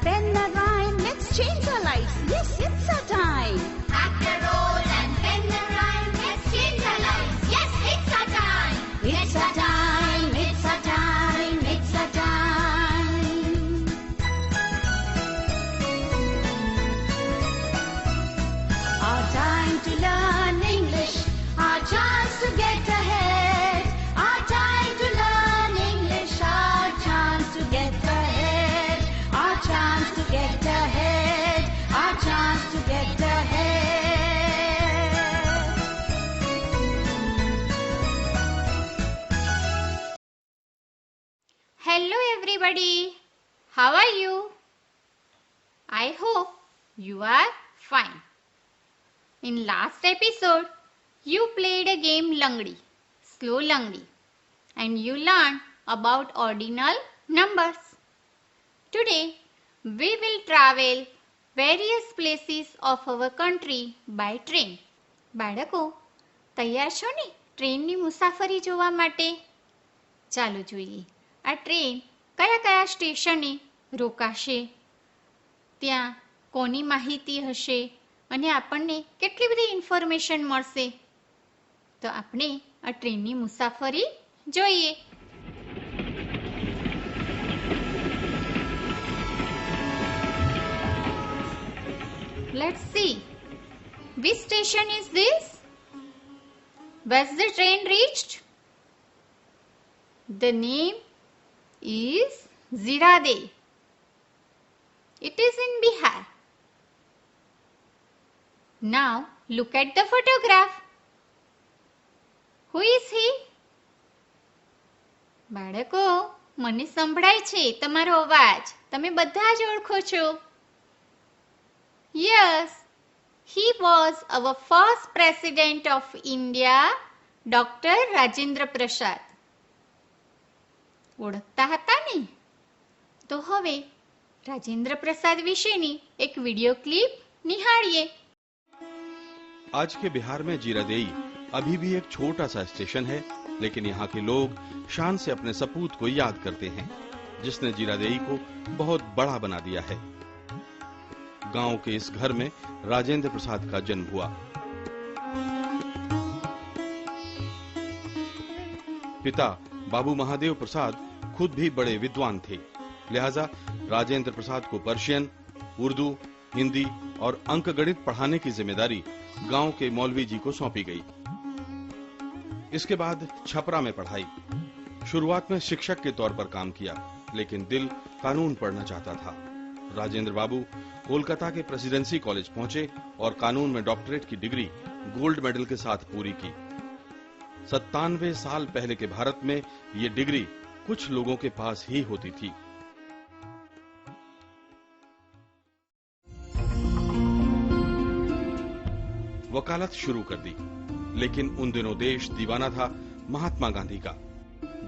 pen the rhyme, let's change our lives. Yes, it's our time. Act a role and pen the rhyme. Let's change our lives. Yes, it's our time. It's our time, it's our time, it's our time. Our time to learn English, our chance to get ahead. Our time to learn English, our chance to get ahead. Our chance to get ahead, our chance to get ahead. Hello everybody, how are you? I hope you are fine. In last episode, you played a game Langdi, slow Langdi, and you learned about ordinal numbers. Today, we will travel various places of our country by train. બાળકો, તૈયાર છો ને ટ્રેનની મુસાફરી જોવા માટે? ચાલો જોઈએ આ ટ્રેન કયા કયા સ્ટેશને રોકાશે, ત્યાં કોની માહિતી હશે અને આપણને કેટલી બધી ઇન્ફોર્મેશન મળશે. તો આપણે આ ટ્રેનની મુસાફરી જોઈએ. Let's see. Which station is this? Where's the train reached? The name is Zirade. It is in Bihar. Now look at the photograph. Who is he? બાળકો, મને સંભળાય છે તમારો અવાજ. તમે બધા જ ઓળખો છો. Yes, he was our first president of India, Dr. Rajendra Prasad. ઓળખતા હતા ને? તો હવે રાજેન્દ્ર પ્રસાદ વિશેની એક વિડિયો ક્લિપ નિહાળીએ. आज के बिहार में जीरादेई अभी भी एक छोटा सा स्टेशन है, लेकिन यहाँ के लोग शान से अपने सपूत को याद करते हैं, जिसने जीरादेई को बहुत बड़ा बना दिया है. गांव के इस घर में राजेंद्र प्रसाद का जन्म हुआ. पिता बाबू महादेव प्रसाद खुद भी बड़े विद्वान थे, लिहाजा राजेंद्र प्रसाद को पर्शियन, उर्दू, हिंदी और अंकगणित पढ़ाने की जिम्मेदारी गांव के मौलवी जी को सौंपी गई. इसके बाद छपरा में पढ़ाई. शुरुआत में शिक्षक के तौर पर काम किया, लेकिन दिल कानून पढ़ना चाहता था. राजेंद्र बाबू कोलकाता के प्रेसिडेंसी कॉलेज पहुंचे और कानून में डॉक्टरेट की डिग्री गोल्ड मेडल के साथ पूरी की. 97 साल पहले के भारत में ये डिग्री कुछ लोगों के पास ही होती थी. वकालत शुरू कर दी, लेकिन उन दिनों देश दीवाना था महात्मा गांधी का,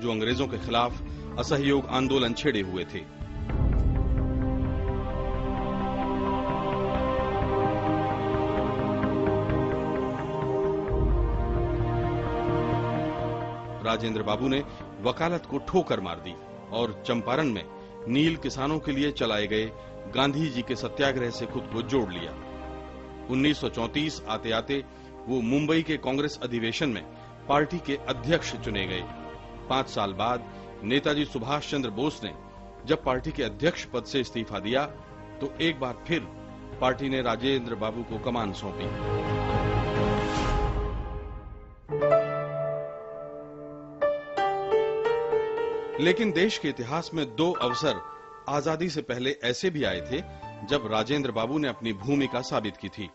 जो अंग्रेजों के खिलाफ असहयोग आंदोलन छेड़े हुए थे. राजेंद्र बाबू ने वकालत को ठोकर मार दी और चंपारण में नील किसानों के लिए चलाए गए गांधी जी के सत्याग्रह से खुद को जोड़ लिया. 1934 आते आते वो मुंबई के कांग्रेस अधिवेशन में पार्टी के अध्यक्ष चुने गए. 5 साल बाद नेताजी सुभाष चंद्र बोस ने जब पार्टी के अध्यक्ष पद से इस्तीफा दिया, तो एक बार फिर पार्टी ने राजेंद्र बाबू को कमान सौंपी. लेकिन देश के इतिहास में 2 अवसर आजादी से पहले ऐसे भी आए थे जब राजेंद्र बाबू ने अपनी भूमिका साबित की थी.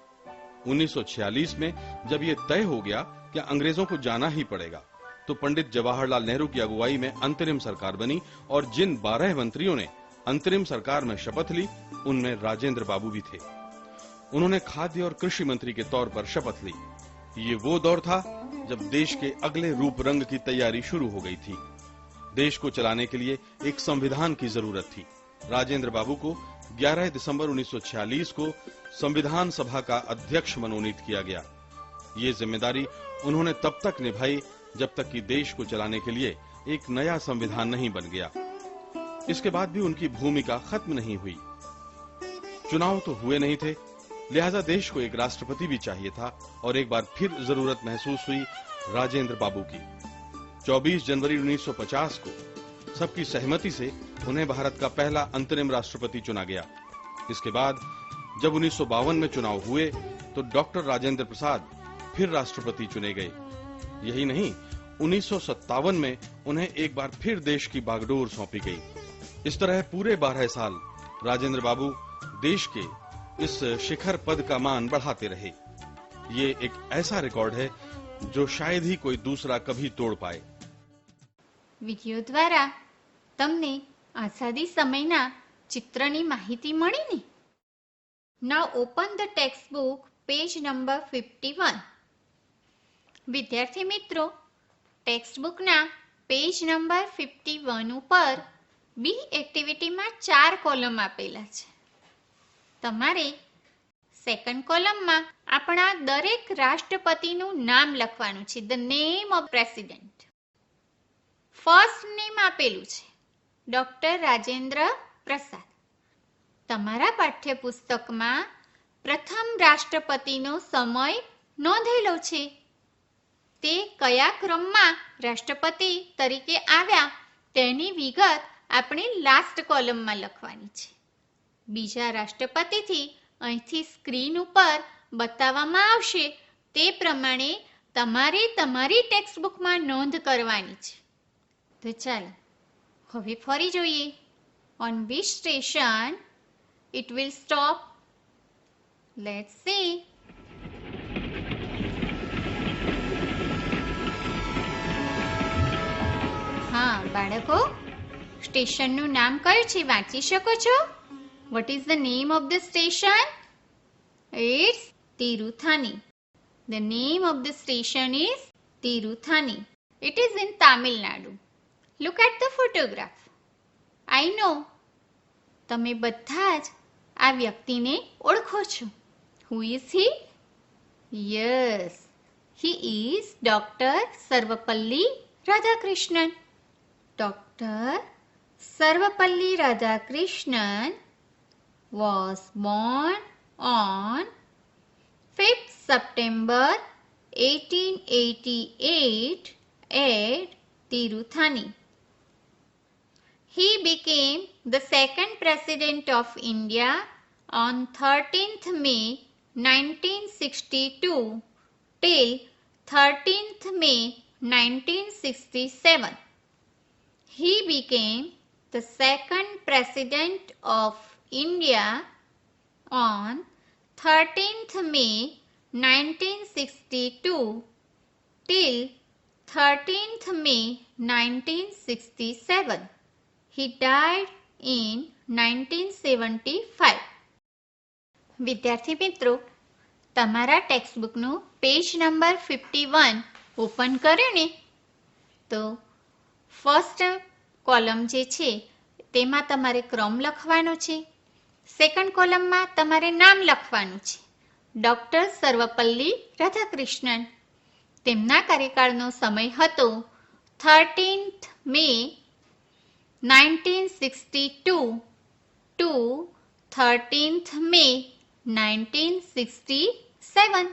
1946 में जब ये तय हो गया कि अंग्रेजों को जाना ही पड़ेगा, तो पंडित जवाहरलाल नेहरू की अगुवाई में अंतरिम सरकार बनी और जिन 12 मंत्रियों ने अंतरिम सरकार में शपथ ली, उनमें राजेंद्र बाबू भी थे. उन्होंने खाद्य और कृषि मंत्री के तौर पर शपथ ली. ये वो दौर था जब देश के अगले रूप रंग की तैयारी शुरू हो गई थी. देश को चलाने के लिए एक संविधान की जरूरत थी. राजेंद्र बाबू को 11 दिसंबर 1946 को संविधान सभा का अध्यक्ष मनोनीत किया गया. ये जिम्मेदारी उन्होंने तब तक निभाई जब तक कि देश को चलाने के लिए एक नया संविधान नहीं बन गया. इसके बाद भी उनकी भूमिका खत्म नहीं हुई. चुनाव तो हुए नहीं थे, लिहाजा देश को एक राष्ट्रपति भी चाहिए था और एक बार फिर जरूरत महसूस हुई राजेंद्र बाबू की। 24 जनवरी 1950 को सबकी सहमति से उन्हें भारत का पहला अंतरिम राष्ट्रपति चुना गया। इसके बाद जब 1952 में चुनाव हुए तो डॉक्टर राजेंद्र प्रसाद फिर राष्ट्रपति चुने गए। यही नहीं, 1957 में उन्हें एक बार फिर देश की बागडोर सौंपी गई। इस तरह पूरे 12 साल राजेंद्र बाबू देश के इस शिखर पद का मान बढ़ाते रहे। ये एक ऐसा रिकॉर्ड है जो शायद ही कोई दूसरा कभी तोड़ पाए। વિડિયો દ્વારા તમને આઝાદી સમયના ચિત્રની માહિતી મળી ને? Now open the textbook page number 51. વિદ્યાર્થી મિત્રો, ટેક્સ્ટબુકના પેજ નંબર 51 ઉપર બી એક્ટિવિટીમાં 4 કોલમ આપેલા છે. તમારે સેકન્ડ કોલમમાં આપણા દરેક રાષ્ટ્રપતિનું નામ લખવાનું છે, the name of president. First name આપેલું છે ડોક્ટર રાજેન્દ્ર પ્રસાદ. તમારા પાઠ્યપુસ્તકમાં પ્રથમ રાષ્ટ્રપતિનો સમય નોંધેલો છે. તે કયા ક્રમમાં રાષ્ટ્રપતિ તરીકે આવ્યા તેની વિગત આપણે લાસ્ટ કોલમમાં લખવાની છે. બીજા રાષ્ટ્રપતિથી અહીંથી સ્ક્રીન ઉપર બતાવવામાં આવશે તે પ્રમાણે તમારે તમારી ટેક્સ્ટબુકમાં નોંધ કરવાની છે. તો ચાલો હવે ફરી જોઈએ. On which station it will stop? Let's see. હા બાળકો, સ્ટેશનનું નામ કયું છે વાંચી શકો છો? What is the name of the station? It's Tiruthani. The name of the station is Tiruthani. It is in Tamil Nadu. Look at the photograph. I know તમે બધા જ આ વ્યક્તિને ઓળખો છો. Who is he? Yes, he is Dr. Sarvapalli Radhakrishnan. Dr. Sarvapalli Radhakrishnan was born on 5th September 1888 at Tiruthani. He became the second President of India on 13th May 1962 till 13th May 1967. He became the second President of India on 13th May 1962 till 13th May 1967. He died in 1975. વિદ્યાર્થી મિત્રો, તમારા ટેક્સ્ટબુકનું page number 51 open કર્યું ને, તો first column જે છે તેમાં તમારે ક્રમ લખવાનો છે. સેકન્ડ કોલમમાં તમારે નામ લખવાનું છે. ડોક્ટર સર્વપલ્લી રાધાકૃષ્ણન. તેમના કાર્યકાળનો સમય હતો 13th May 1962 to 13th May 1967.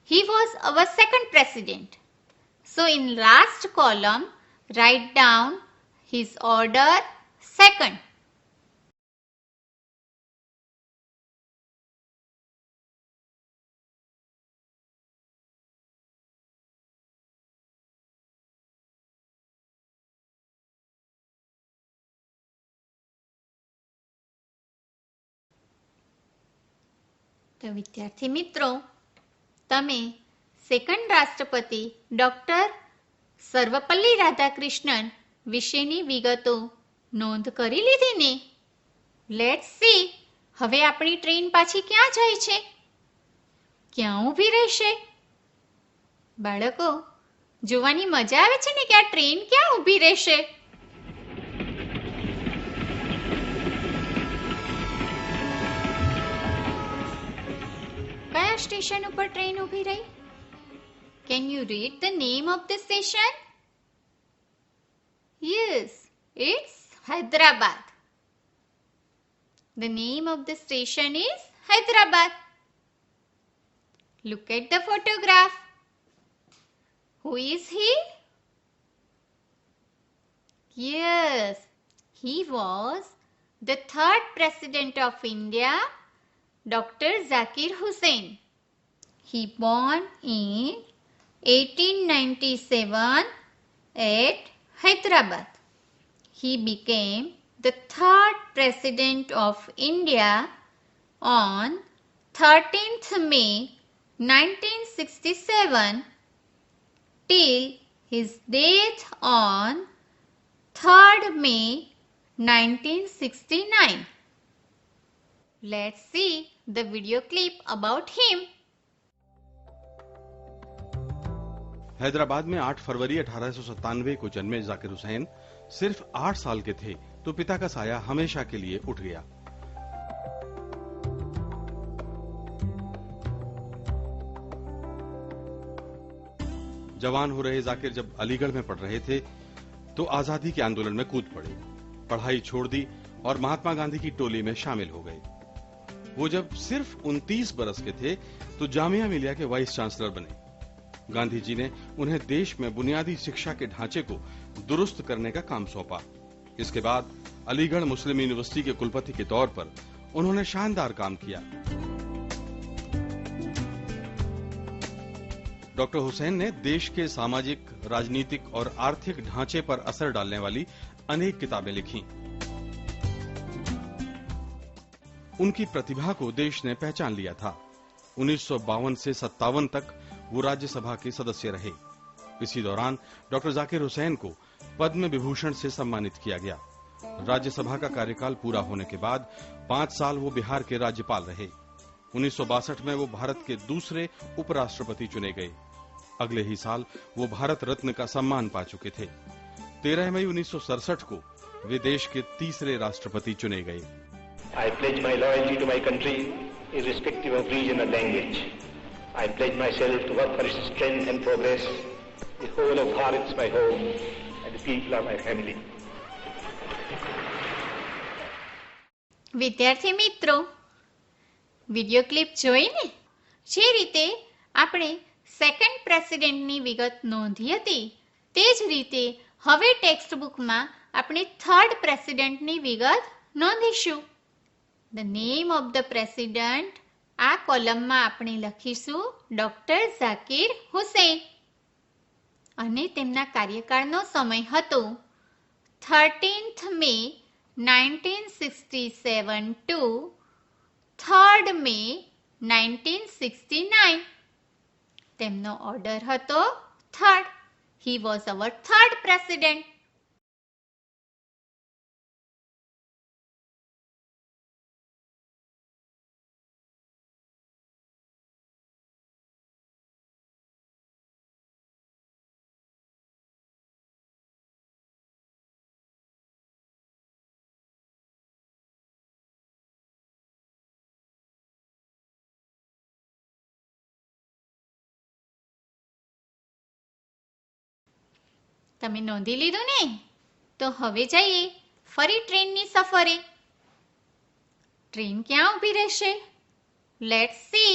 He was our second president. So in last column, write down his order second. તો વિદ્યાર્થી મિત્રો, તમે સેકન્ડ રાષ્ટ્રપતિ ડોક્ટર સર્વપલ્લી રાધાકૃષ્ણન વિશેની વિગતો નોંધ કરી લીધી ને? લેટ્સ સી, હવે આપણી ટ્રેન પાછી ક્યાં જાય છે? ક્યાં ઊભી રહેશે? બાળકો, જોવાની મજા આવે છે ને કે આ ટ્રેન ક્યાં ઊભી રહેશે? કયા સ્ટેશન ઉપર ટ્રેન ઊભી રહી? Can you read the name of the station? Yes, it's Hyderabad. The name of the station is Hyderabad. Look at the photograph. Who is he? Yes, he was the third President of India, Dr. Zakir Hussain. He born in 1897 at Hyderabad. He became the third President of India on 13th May 1967 till his death on 3rd May 1969. Let's see the video clip about him. Hyderabad में 8 फरवरी 1897 को जन्मे जाकिर हुसैन सिर्फ 8 साल के थे तो पिता का साया हमेशा के लिए उठ गया। जवान हो रहे जाकिर जब अलीगढ़ में पढ़ रहे थे तो आजादी के आंदोलन में कूद पड़े, पढ़ाई छोड़ दी और महात्मा गांधी की टोली में शामिल हो गए। वो जब सिर्फ 29 बरस के थे तो जामिया मिलिया के वाइस चांसलर बने। गांधी जी ने उन्हें देश में बुनियादी शिक्षा के ढांचे को दुरुस्त करने का काम सौंपा। इसके बाद अलीगढ़ मुस्लिम यूनिवर्सिटी के कुलपति के तौर पर उन्होंने शानदार काम किया। डॉक्टर हुसैन ने देश के सामाजिक, राजनीतिक और आर्थिक ढांचे पर असर डालने वाली अनेक किताबें लिखी। उनकी प्रतिभा को देश ने पहचान लिया था। 1952 से 57 तक वो राज्यसभा के सदस्य रहे। इसी दौरान डॉक्टर जाकिर हुसैन को पद्म विभूषण से सम्मानित किया गया। राज्यसभा का कार्यकाल पूरा होने के बाद 5 साल वो बिहार के राज्यपाल रहे। 1962 में वो भारत के दूसरे उपराष्ट्रपति चुने गए। अगले ही साल वो भारत रत्न का सम्मान पा चुके थे। 13 मई 1967 को वे देश के तीसरे राष्ट्रपति चुने गए। I pledge my loyalty to my country, irrespective of region or language. I pledge myself to work for its strength and progress. The whole of Bharat is my home, and the people are my family. વિદ્યાર્થી મિત્રો, video clip જોઈને જે રીતે આપણે second પ્રેસિડેન્ટની વિગત નોંધી હતી તે જ રીતે હવે ટેક્સ્ટ બુકમાં આપણે થર્ડ પ્રેસિડેન્ટની વિગત નોંધીશું. The name of the president આ કોલમમાં આપણે લખીશું ડોક્ટર ઝાકિર હુસૈન અને તેમના કાર્યકાળનો સમય હતો 13th May 1967 to 3rd May 1969. તેમનો ઓર્ડર હતો third. He was our third president. તમે નોંધી લીધું ને? તો હવે જઈએ ફરી ટ્રેનની સફરે. ટ્રેન ક્યાં ઊભી રહેશે? Let's see.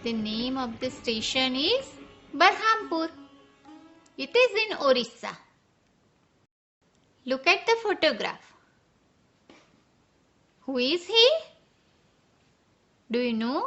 The name of the station is Berhampur. It is in Orissa. Look at the photograph. Who is he? Do you know